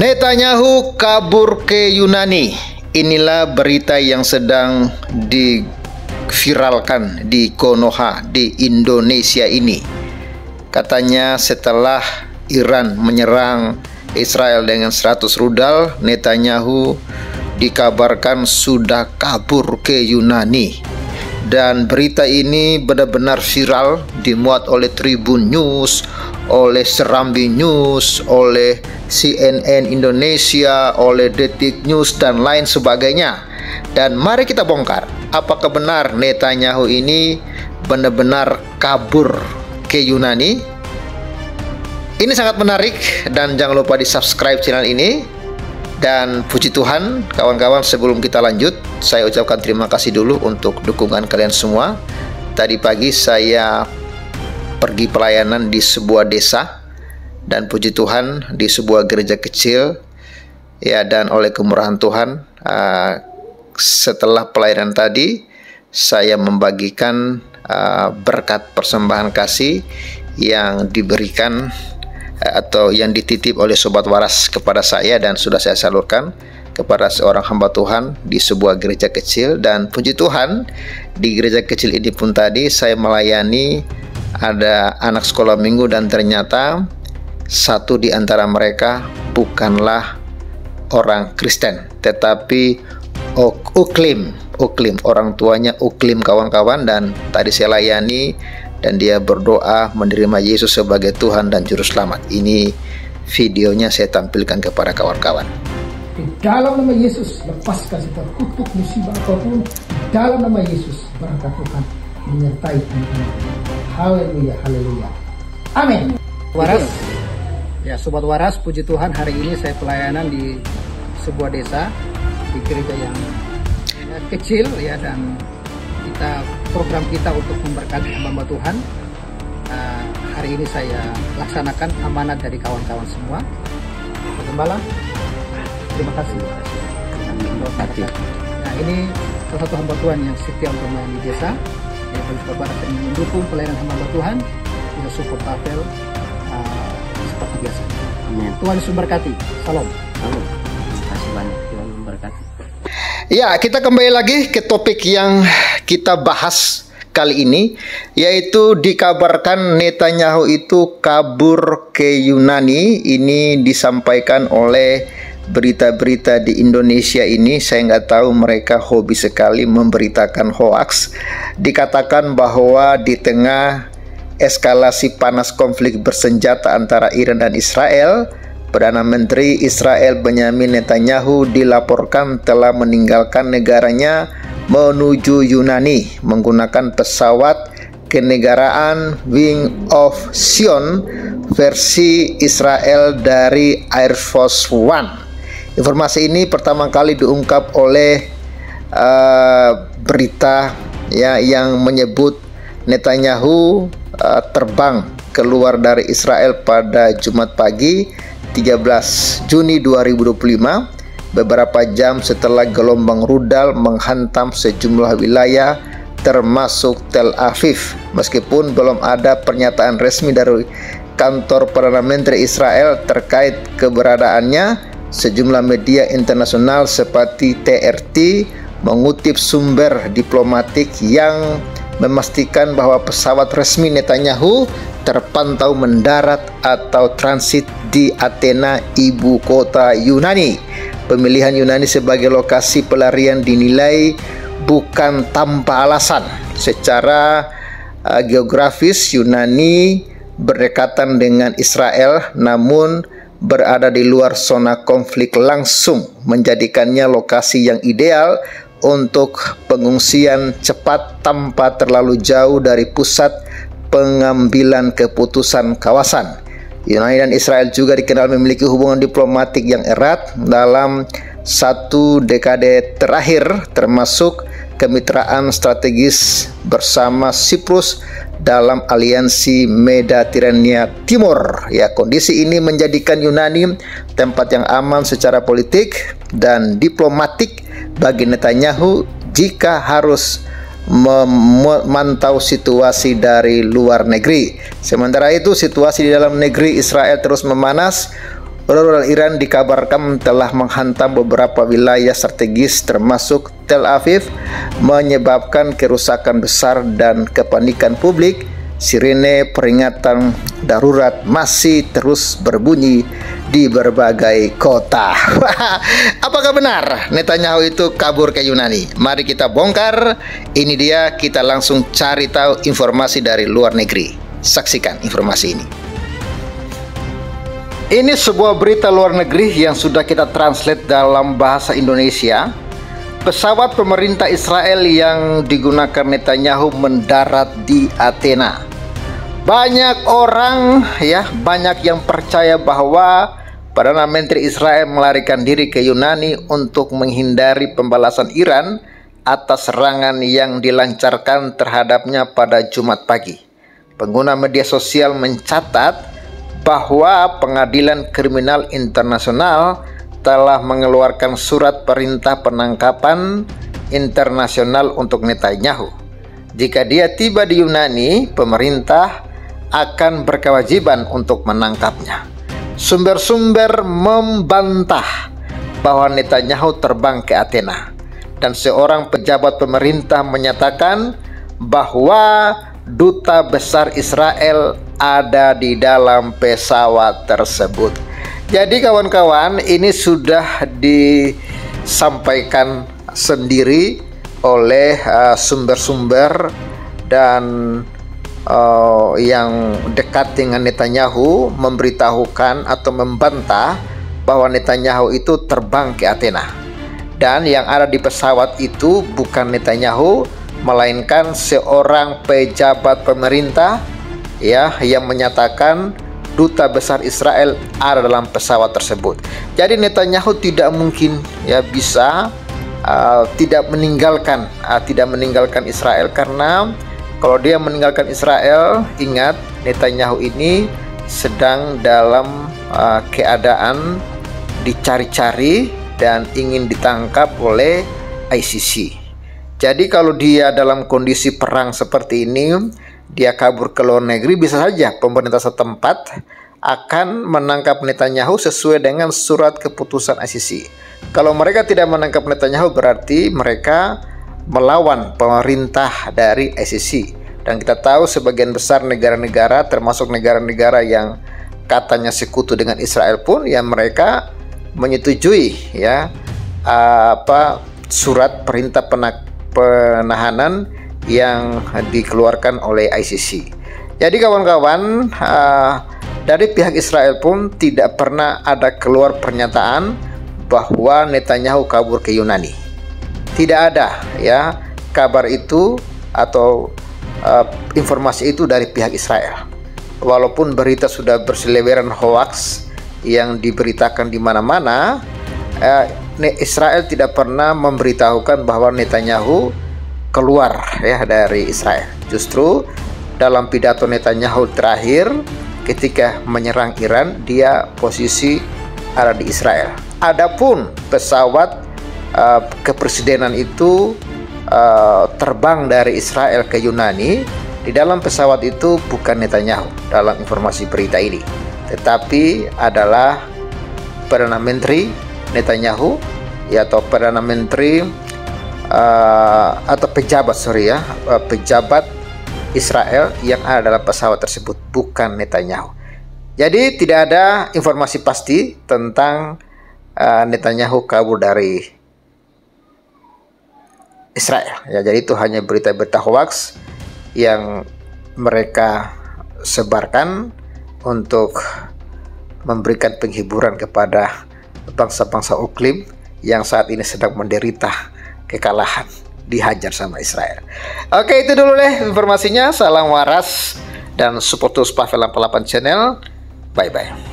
Netanyahu kabur ke Yunani. Inilah berita yang sedang diviralkan di Konoha di Indonesia ini. Katanya setelah Iran menyerang Israel dengan 100 rudal, Netanyahu dikabarkan sudah kabur ke Yunani. Dan berita ini benar-benar viral, dimuat oleh Tribun News, oleh Serambi News, oleh CNN Indonesia, oleh Detik News, dan lain sebagainya. Dan mari kita bongkar, apakah benar Netanyahu ini benar-benar kabur ke Yunani? Ini sangat menarik, dan jangan lupa di subscribe channel ini. Dan puji Tuhan, kawan-kawan, sebelum kita lanjut, saya ucapkan terima kasih dulu untuk dukungan kalian semua. Tadi pagi saya pergi pelayanan di sebuah desa, dan puji Tuhan di sebuah gereja kecil, ya, dan oleh kemurahan Tuhan, setelah pelayanan tadi, saya membagikan berkat persembahan kasih yang diberikan atau yang dititip oleh Sobat Waras kepada saya, dan sudah saya salurkan kepada seorang hamba Tuhan di sebuah gereja kecil. Dan puji Tuhan, di gereja kecil ini pun tadi saya melayani ada anak sekolah minggu, dan ternyata satu di antara mereka bukanlah orang Kristen, tetapi Uklim, orang tuanya Uklim, kawan-kawan. Dan tadi saya layani, dan dia berdoa menerima Yesus sebagai Tuhan dan Juru Selamat. Ini videonya saya tampilkan kepada kawan-kawan. Di dalam nama Yesus, lepaskan setiap kutuk musibah apapun. Di dalam nama Yesus, berkat Tuhan menyertai teman-teman. Haleluya, haleluya. Amin. Waras, ya Sobat Waras, puji Tuhan, hari ini saya pelayanan di sebuah desa, di gereja yang kecil, ya, dan program kita untuk memberkati hamba Tuhan. Hari ini saya laksanakan amanat dari kawan-kawan semua. Pak Gembala, terima kasih. Nah, ini salah satu hamba Tuhan yang setia untuk melayani desa. Yang Bapak Barat yang mendukung pelayanan hamba Tuhan, kita support Tafel seperti biasa. Amin. Tuhan Yesus memberkati. Salam. Terima kasih banyak, Tuhan memberkati. Ya, kita kembali lagi ke topik yang kita bahas kali ini, yaitu dikabarkan Netanyahu itu kabur ke Yunani. Ini disampaikan oleh berita-berita di Indonesia ini. Saya nggak tahu, mereka hobi sekali memberitakan hoaks. Dikatakan bahwa di tengah eskalasi panas konflik bersenjata antara Iran dan Israel, Perdana Menteri Israel Benyamin Netanyahu dilaporkan telah meninggalkan negaranya menuju Yunani menggunakan pesawat kenegaraan Wing of Zion versi Israel dari Air Force One. Informasi ini pertama kali diungkap oleh berita, ya, yang menyebut Netanyahu terbang keluar dari Israel pada Jumat pagi 13 Juni 2025, beberapa jam setelah gelombang rudal menghantam sejumlah wilayah termasuk Tel Aviv. Meskipun belum ada pernyataan resmi dari kantor Perdana Menteri Israel terkait keberadaannya, sejumlah media internasional seperti TRT mengutip sumber diplomatik yang memastikan bahwa pesawat resmi Netanyahu terpantau mendarat atau transit di Athena, ibu kota Yunani. Pemilihan Yunani sebagai lokasi pelarian dinilai bukan tanpa alasan. Secara geografis, Yunani berdekatan dengan Israel, namun berada di luar zona konflik langsung, menjadikannya lokasi yang ideal untuk pengungsian cepat tanpa terlalu jauh dari pusat pengambilan keputusan kawasan. Yunani dan Israel juga dikenal memiliki hubungan diplomatik yang erat dalam satu dekade terakhir, termasuk kemitraan strategis bersama Siprus dalam aliansi Mediterania Timur. Ya, kondisi ini menjadikan Yunani tempat yang aman secara politik dan diplomatik bagi Netanyahu jika harus memantau situasi dari luar negeri. Sementara itu, situasi di dalam negeri Israel terus memanas. Rudal Iran dikabarkan telah menghantam beberapa wilayah strategis termasuk Tel Aviv, menyebabkan kerusakan besar dan kepanikan publik. Sirene peringatan darurat masih terus berbunyi di berbagai kota. Apakah benar Netanyahu itu kabur ke Yunani? Mari kita bongkar. Ini dia, kita langsung cari tahu informasi dari luar negeri. Saksikan informasi ini. Ini sebuah berita luar negeri yang sudah kita translate dalam bahasa Indonesia. Pesawat pemerintah Israel yang digunakan Netanyahu mendarat di Athena. Banyak orang banyak yang percaya bahwa Perdana Menteri Israel melarikan diri ke Yunani untuk menghindari pembalasan Iran atas serangan yang dilancarkan terhadapnya pada Jumat pagi. Pengguna media sosial mencatat bahwa Pengadilan Kriminal Internasional telah mengeluarkan surat perintah penangkapan internasional untuk Netanyahu. Jika dia tiba di Yunani, pemerintah akan berkewajiban untuk menangkapnya. Sumber-sumber membantah bahwa Netanyahu terbang ke Athena, dan seorang pejabat pemerintah menyatakan bahwa duta besar Israel ada di dalam pesawat tersebut. Jadi kawan-kawan, ini sudah disampaikan sendiri oleh sumber-sumber dan yang dekat dengan Netanyahu, memberitahukan atau membantah bahwa Netanyahu itu terbang ke Athena, dan yang ada di pesawat itu bukan Netanyahu, melainkan seorang pejabat pemerintah yang menyatakan duta besar Israel ada dalam pesawat tersebut. Jadi Netanyahu tidak mungkin bisa tidak meninggalkan Israel, karena kalau dia meninggalkan Israel, ingat Netanyahu ini sedang dalam keadaan dicari-cari dan ingin ditangkap oleh ICC. Jadi kalau dia dalam kondisi perang seperti ini, dia kabur ke luar negeri, bisa saja pemerintah setempat akan menangkap Netanyahu sesuai dengan surat keputusan ICC. Kalau mereka tidak menangkap Netanyahu, berarti mereka melawan pemerintah dari ICC. Dan kita tahu sebagian besar negara-negara, termasuk negara-negara yang katanya sekutu dengan Israel pun, yang mereka menyetujui surat perintah penahanan yang dikeluarkan oleh ICC. Jadi kawan-kawan, dari pihak Israel pun tidak pernah ada keluar pernyataan bahwa Netanyahu kabur ke Yunani. Tidak ada kabar itu atau informasi itu dari pihak Israel. Walaupun berita sudah berseliweran hoaks yang diberitakan di mana-mana, Israel tidak pernah memberitahukan bahwa Netanyahu keluar dari Israel. Justru dalam pidato Netanyahu terakhir ketika menyerang Iran, dia posisi ada di Israel. Adapun pesawat kepresidenan itu terbang dari Israel ke Yunani, di dalam pesawat itu bukan Netanyahu dalam informasi berita ini, tetapi adalah Perdana Menteri Netanyahu atau Perdana Menteri atau pejabat Israel yang ada dalam pesawat tersebut, bukan Netanyahu. Jadi tidak ada informasi pasti tentang Netanyahu kabur dari Israel. Jadi itu hanya berita-berita hoaks yang mereka sebarkan untuk memberikan penghiburan kepada bangsa-bangsa Muslim yang saat ini sedang menderita kekalahan, dihajar sama Israel. Oke, itu dulu deh informasinya. Salam waras dan support terus Pavel 88 channel. Bye bye.